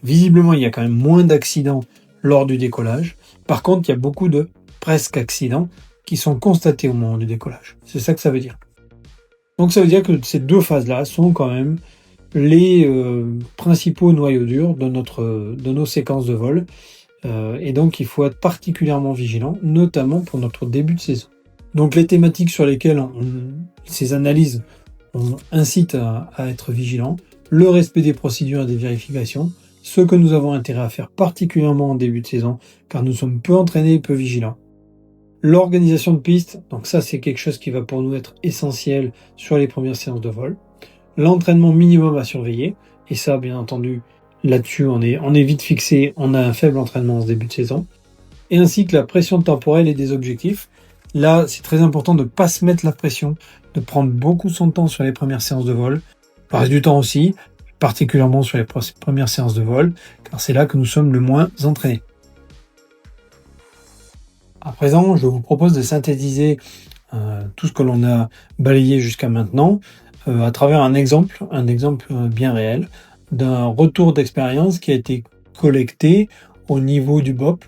Visiblement, il y a quand même moins d'accidents lors du décollage. Par contre, il y a beaucoup de presque accidents qui sont constatés au moment du décollage. C'est ça que ça veut dire. Donc ça veut dire que ces 2 phases-là sont quand même les principaux noyaux durs de nos séquences de vol. Et donc il faut être particulièrement vigilant, notamment pour notre début de saison. Donc les thématiques sur lesquelles ces analyses on incite à être vigilant, le respect des procédures et des vérifications, ce que nous avons intérêt à faire particulièrement en début de saison, car nous sommes peu entraînés et peu vigilants. L'organisation de piste, donc ça c'est quelque chose qui va pour nous être essentiel sur les premières séances de vol. L'entraînement minimum à surveiller, et ça bien entendu, là-dessus on est vite fixé, on a un faible entraînement en ce début de saison. Et ainsi que la pression temporelle et des objectifs. Là, c'est très important de ne pas se mettre la pression, de prendre beaucoup son temps sur les premières séances de vol, le reste du temps aussi, particulièrement sur les premières séances de vol, car c'est là que nous sommes le moins entraînés. À présent, je vous propose de synthétiser tout ce que l'on a balayé jusqu'à maintenant à travers un exemple bien réel, d'un retour d'expérience qui a été collecté au niveau du BOP.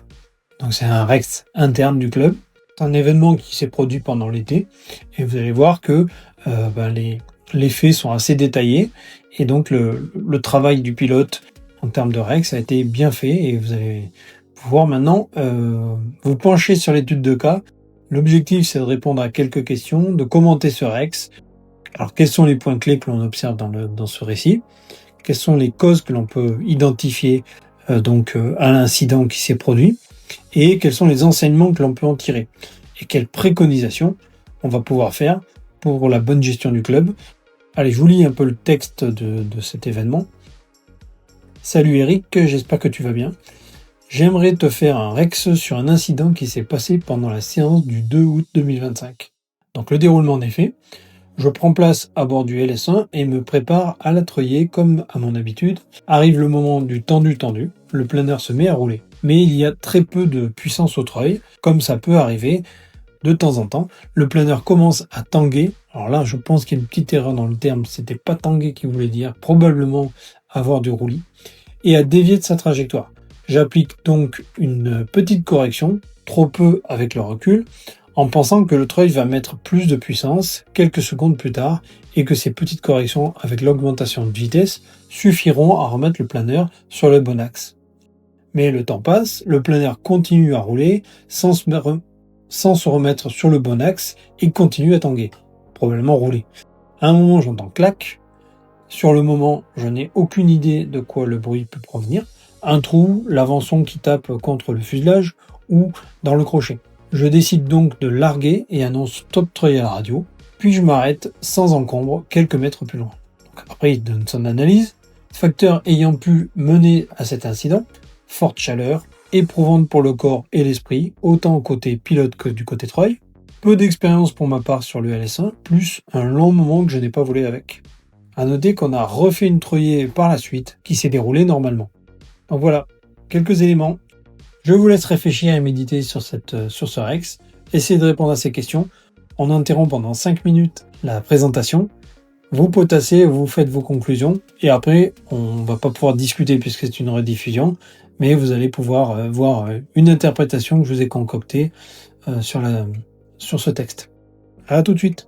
Donc c'est un REX interne du club. C'est un événement qui s'est produit pendant l'été et vous allez voir que les faits sont assez détaillés et donc le travail du pilote en termes de règles, ça a été bien fait et vous allez pouvoir maintenant vous pencher sur l'étude de cas. L'objectif, c'est de répondre à quelques questions, de commenter ce Rex. Alors, quels sont les points clés que l'on observe dans ce récit? Quelles sont les causes que l'on peut identifier à l'incident qui s'est produit? Et quels sont les enseignements que l'on peut en tirer? Et quelles préconisations on va pouvoir faire pour la bonne gestion du club? Allez, je vous lis un peu le texte de cet événement. Salut Eric, j'espère que tu vas bien. J'aimerais te faire un Rex sur un incident qui s'est passé pendant la séance du 2 août 2025. Donc le déroulement en effet, je prends place à bord du LS1 et me prépare à la treuiller comme à mon habitude. Arrive le moment du tendu, le planeur se met à rouler. Mais il y a très peu de puissance au treuil, comme ça peut arriver de temps en temps. Le planeur commence à tanguer. Alors là, je pense qu'il y a une petite erreur dans le terme, c'était pas tanguer qui voulait dire, probablement avoir du roulis, et à dévier de sa trajectoire. J'applique donc une petite correction, trop peu avec le recul, en pensant que le treuil va mettre plus de puissance quelques secondes plus tard et que ces petites corrections avec l'augmentation de vitesse suffiront à remettre le planeur sur le bon axe. Mais le temps passe, le planeur continue à rouler sans se remettre sur le bon axe et continue à tanguer, probablement rouler. À un moment, j'entends clac. Sur le moment, je n'ai aucune idée de quoi le bruit peut provenir. Un trou, l'avançon qui tape contre le fuselage ou dans le crochet. Je décide donc de larguer et annonce stop treuil à la radio, puis je m'arrête sans encombre quelques mètres plus loin. Donc après, il donne son analyse. Facteur ayant pu mener à cet incident, forte chaleur, éprouvante pour le corps et l'esprit, autant côté pilote que du côté treuil. Peu d'expérience pour ma part sur le LS1, plus un long moment que je n'ai pas volé avec. À noter qu'on a refait une treuillée par la suite qui s'est déroulée normalement. Donc voilà, quelques éléments. Je vous laisse réfléchir et méditer sur ce Rex. Essayez de répondre à ces questions. On interrompt pendant 5 minutes la présentation. Vous potassez, vous faites vos conclusions. Et après, on va pas pouvoir discuter puisque c'est une rediffusion. Mais vous allez pouvoir voir une interprétation que je vous ai concoctée sur ce texte. À tout de suite.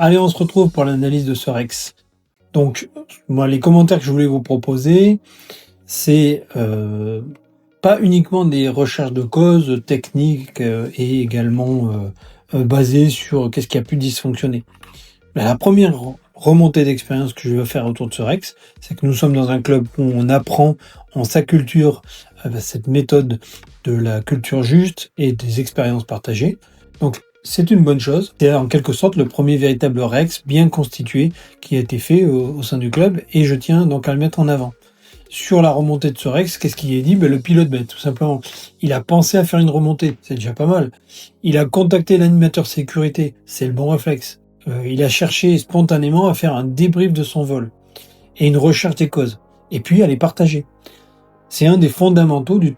Allez, on se retrouve pour l'analyse de ce Rex. Donc, moi, les commentaires que je voulais vous proposer, c'est pas uniquement des recherches de causes techniques et également basées sur qu'est-ce qui a pu dysfonctionner. Mais la première remontée d'expérience que je vais faire autour de ce Rex, c'est que nous sommes dans un club où on apprend en s'acculture cette méthode de la culture juste et des expériences partagées. Donc, c'est une bonne chose. C'est en quelque sorte le premier véritable Rex bien constitué qui a été fait au sein du club et je tiens donc à le mettre en avant. Sur la remontée de ce Rex, qu'est-ce qui est dit? Le pilote, tout simplement, il a pensé à faire une remontée, c'est déjà pas mal. Il a contacté l'animateur sécurité, c'est le bon réflexe. Il a cherché spontanément à faire un débrief de son vol et une recherche des causes. Et puis à les partager. C'est un des fondamentaux du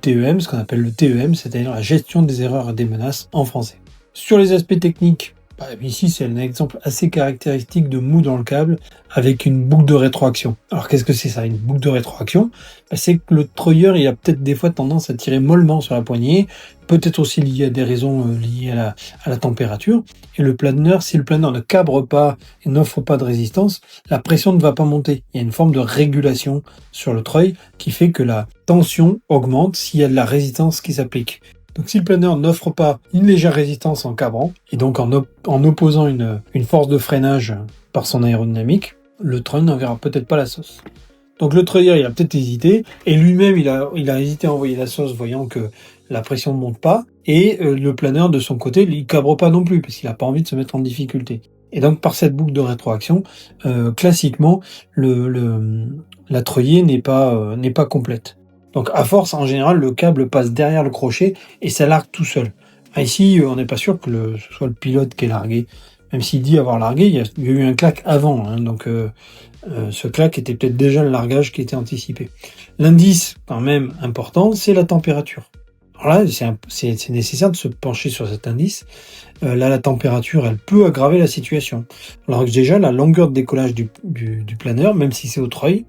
TEM, ce qu'on appelle le TEM, c'est-à-dire la gestion des erreurs et des menaces en français. Sur les aspects techniques, ici c'est un exemple assez caractéristique de mou dans le câble avec une boucle de rétroaction. Alors qu'est-ce que c'est ça, une boucle de rétroaction? C'est que le treuilleur il a peut-être des fois tendance à tirer mollement sur la poignée, peut-être aussi lié à des raisons liées à la température. Et le planeur, si le planeur ne cabre pas et n'offre pas de résistance, la pression ne va pas monter. Il y a une forme de régulation sur le treuil qui fait que la tension augmente s'il y a de la résistance qui s'applique. Donc si le planeur n'offre pas une légère résistance en cabrant, et donc en opposant une force de freinage par son aérodynamique, le treuil n'enverra peut-être pas la sauce. Donc le treuilleur, il a peut-être hésité, et lui-même, il a hésité à envoyer la sauce, voyant que la pression ne monte pas, et le planeur, de son côté, il cabre pas non plus, parce qu'il n'a pas envie de se mettre en difficulté. Et donc par cette boucle de rétroaction, classiquement, la treuillée n'est pas complète. Donc à force, en général, le câble passe derrière le crochet et ça largue tout seul. Ici, on n'est pas sûr que ce soit le pilote qui est largué. Même s'il dit avoir largué, il y a eu un clac avant. Donc ce clac était peut-être déjà le largage qui était anticipé. L'indice, quand même important, c'est la température. Alors là, c'est nécessaire de se pencher sur cet indice. Là, la température, elle peut aggraver la situation. Alors que déjà, la longueur de décollage du planeur, même si c'est au treuil,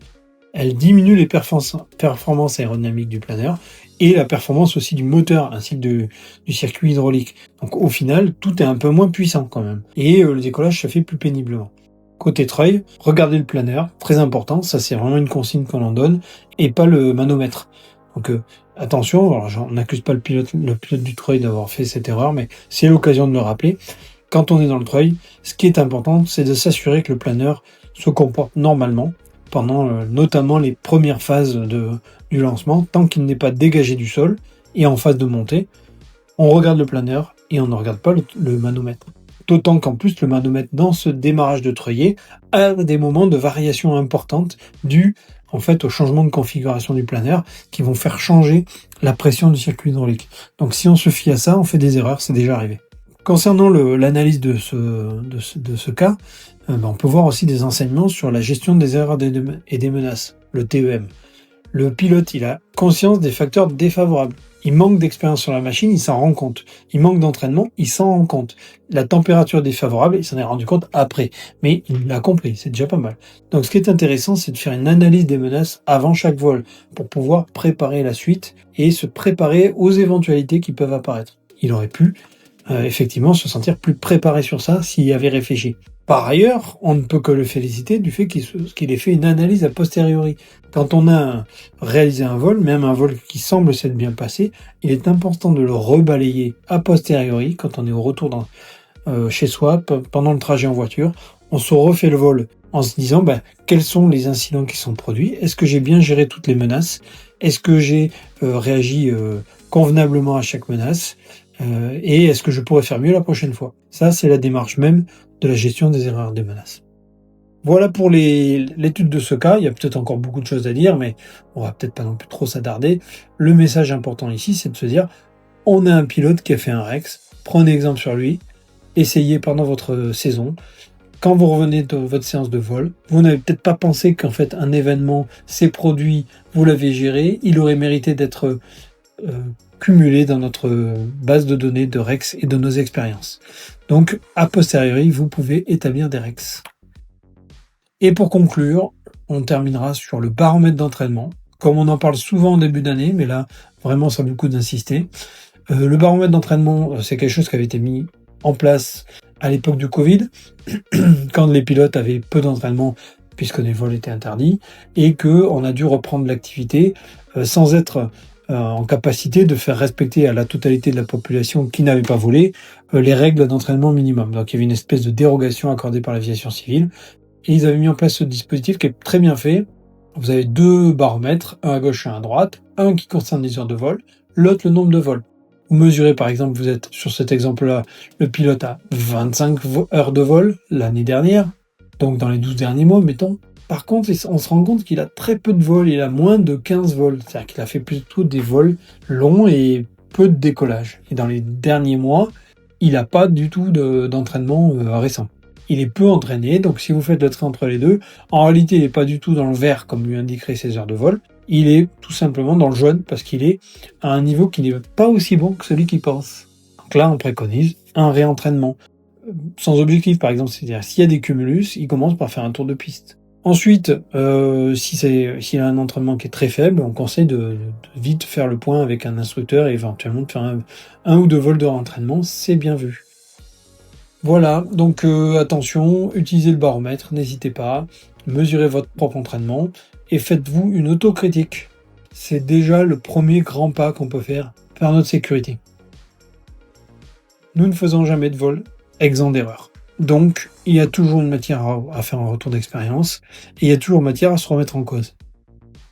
elle diminue les performances aérodynamiques du planeur et la performance aussi du moteur ainsi que du circuit hydraulique. Donc au final, tout est un peu moins puissant quand même. Et le décollage se fait plus péniblement. Côté treuil, regardez le planeur, très important, ça c'est vraiment une consigne qu'on en donne, et pas le manomètre. Donc attention, alors on n'accuse pas le pilote du treuil d'avoir fait cette erreur, mais c'est l'occasion de le rappeler. Quand on est dans le treuil, ce qui est important, c'est de s'assurer que le planeur se comporte normalement, pendant notamment les premières phases du lancement, tant qu'il n'est pas dégagé du sol et en phase de montée, on regarde le planeur et on ne regarde pas le manomètre. D'autant qu'en plus, le manomètre dans ce démarrage de treuillé a des moments de variation importante dus en fait au changement de configuration du planeur qui vont faire changer la pression du circuit hydraulique. Donc si on se fie à ça, on fait des erreurs, c'est déjà arrivé. Concernant l'analyse de ce cas, on peut voir aussi des enseignements sur la gestion des erreurs et des menaces, le TEM. Le pilote, il a conscience des facteurs défavorables. Il manque d'expérience sur la machine, il s'en rend compte. Il manque d'entraînement, il s'en rend compte. La température défavorable, il s'en est rendu compte après. Mais il l'a compris, c'est déjà pas mal. Donc ce qui est intéressant, c'est de faire une analyse des menaces avant chaque vol pour pouvoir préparer la suite et se préparer aux éventualités qui peuvent apparaître. Il aurait pu effectivement se sentir plus préparé sur ça s'il y avait réfléchi. Par ailleurs, on ne peut que le féliciter du fait qu'il ait fait une analyse a posteriori. Quand on a réalisé un vol, même un vol qui semble s'être bien passé, il est important de le rebalayer a posteriori quand on est au retour chez soi, pendant le trajet en voiture. On se refait le vol en se disant quels sont les incidents qui sont produits, est-ce que j'ai bien géré toutes les menaces, est-ce que j'ai réagi convenablement à chaque menace, et est-ce que je pourrais faire mieux la prochaine fois. Ça, c'est la démarche même de la gestion des erreurs des menaces. Voilà pour l'étude de ce cas. Il y a peut-être encore beaucoup de choses à dire, mais on va peut-être pas non plus trop s'attarder. Le message important ici, c'est de se dire, on a un pilote qui a fait un Rex, prenez exemple sur lui, essayez pendant votre saison. Quand vous revenez de votre séance de vol, vous n'avez peut-être pas pensé qu'en fait un événement s'est produit, vous l'avez géré, il aurait mérité d'être cumulé dans notre base de données de Rex et de nos expériences. Donc, a posteriori, vous pouvez établir des Rex. Et pour conclure, on terminera sur le baromètre d'entraînement. Comme on en parle souvent en début d'année, mais là, vraiment, ça vaut le coup d'insister. Le baromètre d'entraînement, c'est quelque chose qui avait été mis en place à l'époque du Covid, quand les pilotes avaient peu d'entraînement, puisque les vols étaient interdits, et qu'on a dû reprendre l'activité sans être en capacité de faire respecter à la totalité de la population qui n'avait pas volé les règles d'entraînement minimum. Donc il y avait une espèce de dérogation accordée par l'aviation civile, et ils avaient mis en place ce dispositif qui est très bien fait. Vous avez 2 baromètres, un à gauche et un à droite, un qui concerne les heures de vol, l'autre le nombre de vols. Vous mesurez par exemple, vous êtes sur cet exemple-là, le pilote a 25 heures de vol l'année dernière, donc dans les 12 derniers mois, mettons. Par contre, on se rend compte qu'il a très peu de vols, il a moins de 15 vols. C'est-à-dire qu'il a fait plutôt des vols longs et peu de décollage. Et dans les derniers mois, il n'a pas du tout d'entraînement récent. Il est peu entraîné, donc si vous faites le trait entre les deux, en réalité, il n'est pas du tout dans le vert comme lui indiquerait ses heures de vol. Il est tout simplement dans le jaune parce qu'il est à un niveau qui n'est pas aussi bon que celui qu'il pense. Donc là, on préconise un réentraînement. Sans objectif, par exemple, c'est-à-dire s'il y a des cumulus, il commence par faire un tour de piste. Ensuite, s'il a un entraînement qui est très faible, on conseille de vite faire le point avec un instructeur et éventuellement de faire un ou deux vols de rentraînement, c'est bien vu. Voilà, donc attention, utilisez le baromètre, n'hésitez pas, mesurez votre propre entraînement et faites-vous une autocritique. C'est déjà le premier grand pas qu'on peut faire vers notre sécurité. Nous ne faisons jamais de vol exempt d'erreur. Donc, il y a toujours une matière à faire un retour d'expérience et il y a toujours matière à se remettre en cause.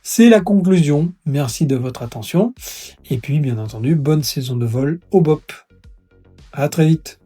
C'est la conclusion. Merci de votre attention. Et puis, bien entendu, bonne saison de vol au BOP. À très vite.